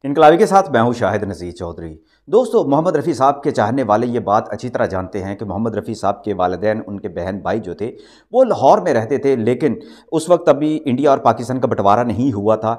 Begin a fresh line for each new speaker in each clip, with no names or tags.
इनकलाबी के साथ मैं हूं शाहिद नज़ीर चौधरी। दोस्तों, मोहम्मद रफ़ी साहब के चाहने वाले ये बात अच्छी तरह जानते हैं कि मोहम्मद रफ़ी साहब के वालिदैन, उनके बहन भाई जो थे वो लाहौर में रहते थे, लेकिन उस वक्त अभी इंडिया और पाकिस्तान का बंटवारा नहीं हुआ था।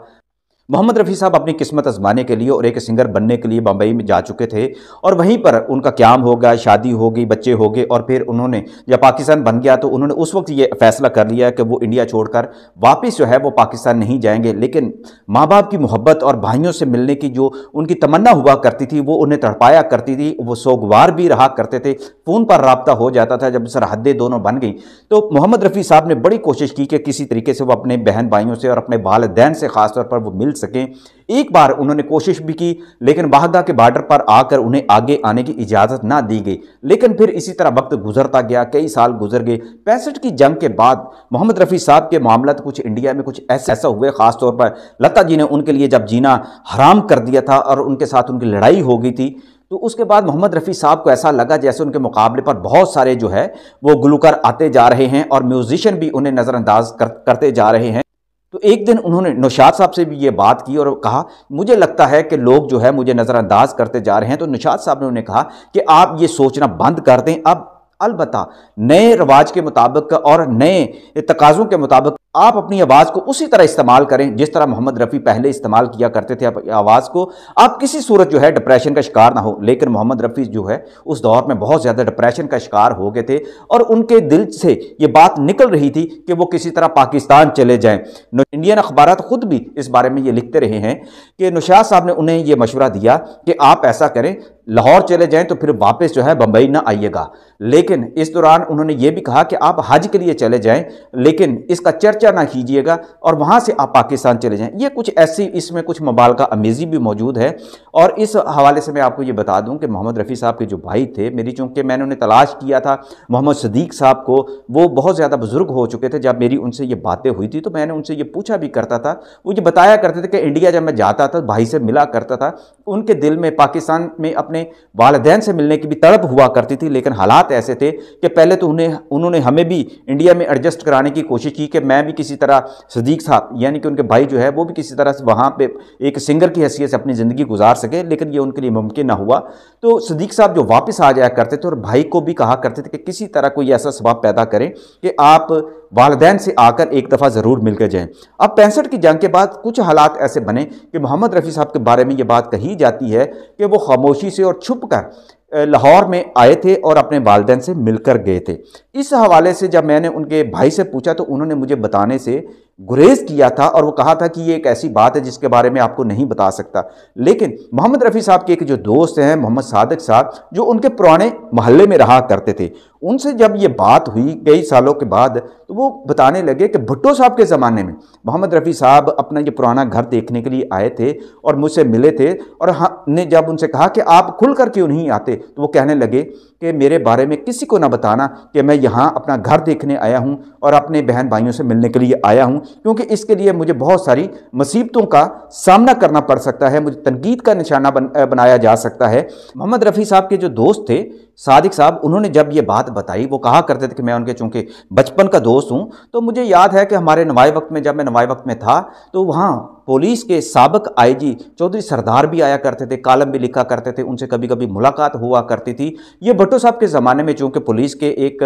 मोहम्मद रफ़ी साहब अपनी किस्मत आजमाने के लिए और एक सिंगर बनने के लिए बम्बई में जा चुके थे और वहीं पर उनका क़याम हो गया, शादी हो गई, बच्चे हो गए और फिर उन्होंने जब पाकिस्तान बन गया तो उन्होंने उस वक्त ये फ़ैसला कर लिया कि वो इंडिया छोड़कर वापस जो है वो पाकिस्तान नहीं जाएंगे। लेकिन माँ बाप की मोहब्बत और भाइयों से मिलने की जो उनकी तमन्ना हुआ करती थी वो उन्हें तड़पाया करती थी। वो सोगवार भी रहा करते थे, फ़ोन पर रब्ता हो जाता था। जब सरहदें दोनों बन गई तो मोहम्मद रफ़ी साहब ने बड़ी कोशिश की कि किसी तरीके से वो अपने बहन भाइयों से और अपने वालिदैन से ख़ासतौर पर वो मिल सकें। एक बार उन्होंने कोशिश भी की, लेकिन वाहदा के बॉर्डर पर आकर उन्हें आगे आने की इजाज़त ना दी गई। लेकिन फिर इसी तरह वक्त गुजरता गया, कई साल गुजर गए। 65 की जंग के बाद मोहम्मद रफ़ी साहब के मामला कुछ इंडिया में कुछ ऐसा हुए, ख़ासतौर पर लता जी ने उनके लिए जब जीना हराम कर दिया था और उनके साथ उनकी लड़ाई हो गई थी, तो उसके बाद मोहम्मद रफ़ी साहब को ऐसा लगा जैसे उनके मुकाबले पर बहुत सारे जो है वो गुलकार आते जा रहे हैं और म्यूजिशियन भी उन्हें नज़रअंदाज करते जा रहे हैं। तो एक दिन उन्होंने नौशाद साहब से भी ये बात की और कहा, मुझे लगता है कि लोग जो है मुझे नज़रअंदाज करते जा रहे हैं। तो नौशाद साहब ने उन्हें कहा कि आप ये सोचना बंद कर दें, अब अलबत्ता नए रवाज के मुताबिक और नए तकाज़ों के मुताबिक आप अपनी आवाज़ को उसी तरह इस्तेमाल करें जिस तरह मोहम्मद रफ़ी पहले इस्तेमाल किया करते थे आवाज़ को। आप किसी सूरत जो है डिप्रेशन का शिकार ना हो। लेकिन मोहम्मद रफ़ी जो है उस दौर में बहुत ज़्यादा डिप्रेशन का शिकार हो गए थे और उनके दिल से ये बात निकल रही थी कि वो किसी तरह पाकिस्तान चले जाएं। इंडियन अखबारात ख़ुद भी इस बारे में ये लिखते रहे हैं कि नौशाद साहब ने उन्हें ये मशवरा दिया कि आप ऐसा करें, लाहौर चले जाएं तो फिर वापस जो है बम्बई ना आइएगा। लेकिन इस दौरान उन्होंने ये भी कहा कि आप हज के लिए चले जाएं, लेकिन इसका चर्चा ना कीजिएगा और वहाँ से आप पाकिस्तान चले जाएं। ये कुछ ऐसी, इसमें कुछ मुबालगा अमेज़ी भी मौजूद है। और इस हवाले से मैं आपको ये बता दूं कि मोहम्मद रफ़ी साहब के जो भाई थे, मेरी चूँकि मैंने उन्हें तलाश किया था, मोहम्मद सदीक साहब को, वो बहुत ज़्यादा बुज़ुर्ग हो चुके थे। जब मेरी उनसे ये बातें हुई थी तो मैंने उनसे ये पूछा भी करता था। वो ये बताया करते थे कि इंडिया जब मैं जाता था भाई से मिला करता था, उनके दिल में पाकिस्तान में अपने वालिदैन से मिलने की भी तड़प हुआ करती थी। लेकिन हालात ऐसे थे कि पहले तो उन्होंने हमें भी इंडिया में एडजस्ट कराने की कोशिश की कि मैं भी किसी तरह, सदीक साहब यानी कि उनके भाई जो है वो भी किसी तरह से वहाँ पे एक सिंगर की हैसियत से अपनी ज़िंदगी गुजार सके, लेकिन ये उनके लिए मुमकिन ना हुआ। तो सदीक साहब जो वापस आ जाया करते थे और भाई को भी कहा करते थे कि किसी तरह कोई ऐसा सबब पैदा करें कि आप वालिदैन से आकर एक दफ़ा ज़रूर मिल कर जाएँ। अब 65 की जंग के बाद कुछ हालात ऐसे बने कि मोहम्मद रफ़ी साहब के बारे में ये बात कही जाती है कि वो खामोशी से और छुप कर लाहौर में आए थे और अपने वालिदैन से मिलकर गए थे। इस हवाले से जब मैंने उनके भाई से पूछा तो उन्होंने मुझे बताने से गुरेज किया था और वो कहा था कि ये एक ऐसी बात है जिसके बारे में आपको नहीं बता सकता। लेकिन मोहम्मद रफ़ी साहब के एक जो दोस्त हैं मोहम्मद सादिक साहब, जो उनके पुराने मोहल्ले में रहा करते थे, उनसे जब ये बात हुई कई सालों के बाद तो वो बताने लगे कि भुट्टो साहब के ज़माने में मोहम्मद रफ़ी साहब अपना ये पुराना घर देखने के लिए आए थे और मुझसे मिले थे और हमने जब उनसे कहा कि आप खुल कर क्यों नहीं आते, तो वो कहने लगे कि मेरे बारे में किसी को ना बताना कि मैं यहाँ अपना घर देखने आया हूँ और अपने बहन भाइयों से मिलने के लिए आया हूँ, क्योंकि इसके लिए मुझे बहुत सारी मुसीबतों का सामना करना पड़ सकता है, मुझे तनकीद का निशाना बनाया जा सकता है। मोहम्मद रफ़ी साहब के जो दोस्त थे सादिक साहब, उन्होंने जब ये बात बताई, वो कहा करते थे कि मैं उनके चूँकि बचपन का दोस्त हूँ, तो मुझे याद है कि हमारे नवाई वक्त में, जब मैं नवाई वक्त में था तो वहाँ पुलिस के साबिक आईजी चौधरी सरदार भी आया करते थे, कालम भी लिखा करते थे, उनसे कभी कभी मुलाकात हुआ करती थी। ये भुट्टो साहब के ज़माने में चूँकि पुलिस के एक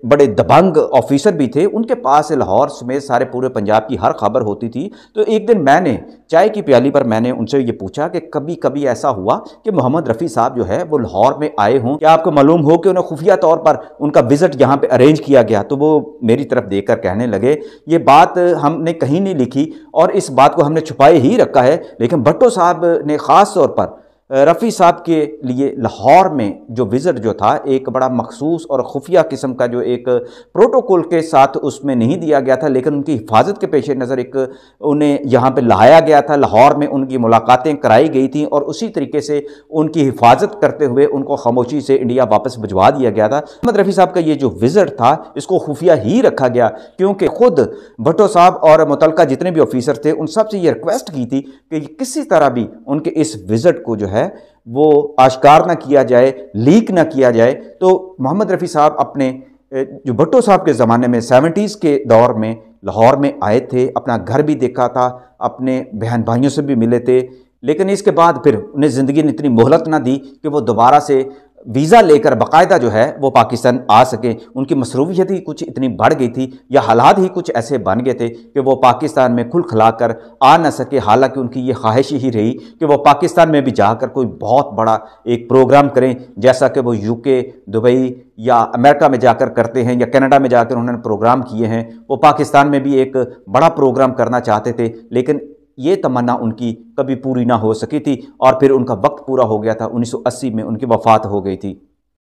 बड़े दबंग ऑफिसर भी थे, उनके पास लाहौर समेत सारे पूरे पंजाब की हर खबर होती थी। तो एक दिन मैंने चाय की प्याली पर मैंने उनसे ये पूछा कि कभी कभी ऐसा हुआ कि मोहम्मद रफ़ी साहब जो है वो लाहौर में आए हों, क्या आपको मालूम हो कि उन्हें खुफिया तौर पर उनका विज़िट यहाँ पे अरेंज किया गया? तो वो मेरी तरफ देखकर कहने लगे, ये बात हमने कहीं नहीं लिखी और इस बात को हमने छुपाए ही रखा है, लेकिन भुट्टो साहब ने ख़ास तौर पर रफ़ी साहब के लिए लाहौर में जो विज़िट जो था एक बड़ा मखसूस और खुफिया किस्म का जो एक प्रोटोकॉल के साथ उसमें नहीं दिया गया था, लेकिन उनकी हिफाजत के पेश नज़र एक उन्हें यहाँ पे लाया गया था। लाहौर में उनकी मुलाकातें कराई गई थी और उसी तरीके से उनकी हिफाजत करते हुए उनको खामोशी से इंडिया वापस भिजवा दिया गया था। मोहम्मद रफ़ी साहब का ये जो विज़िट था इसको खुफिया ही रखा गया, क्योंकि ख़ुद भुट्टो साहब और मुतलका जितने भी ऑफिसर थे उन सब से ये रिक्वेस्ट की थी कि किसी तरह भी उनके इस विज़िट को जो है वो आश्कार ना किया जाए, लीक ना किया जाए। तो मोहम्मद रफ़ी साहब अपने जो भुट्टो साहब के ज़माने में 70s के दौर में लाहौर में आए थे, अपना घर भी देखा था, अपने बहन भाइयों से भी मिले थे, लेकिन इसके बाद फिर उन्हें ज़िंदगी ने इतनी मोहलत ना दी कि वो दोबारा से वीज़ा लेकर बाकायदा जो है वो पाकिस्तान आ सकें। उनकी मसरूफियत ही कुछ इतनी बढ़ गई थी या हालात ही कुछ ऐसे बन गए थे कि वो पाकिस्तान में खुल खिला कर आ न सके। हालांकि उनकी ये ख्वाहिश ही रही कि वो पाकिस्तान में भी जाकर कोई बहुत बड़ा एक प्रोग्राम करें, जैसा कि वो यूके, दुबई या अमेरिका में जाकर करते हैं या कनाडा में जाकर उन्होंने प्रोग्राम किए हैं। वो पाकिस्तान में भी एक बड़ा प्रोग्राम करना चाहते थे, लेकिन ये तमन्ना उनकी कभी पूरी ना हो सकी थी और फिर उनका वक्त पूरा हो गया था। 1980 में उनकी वफ़ात हो गई थी।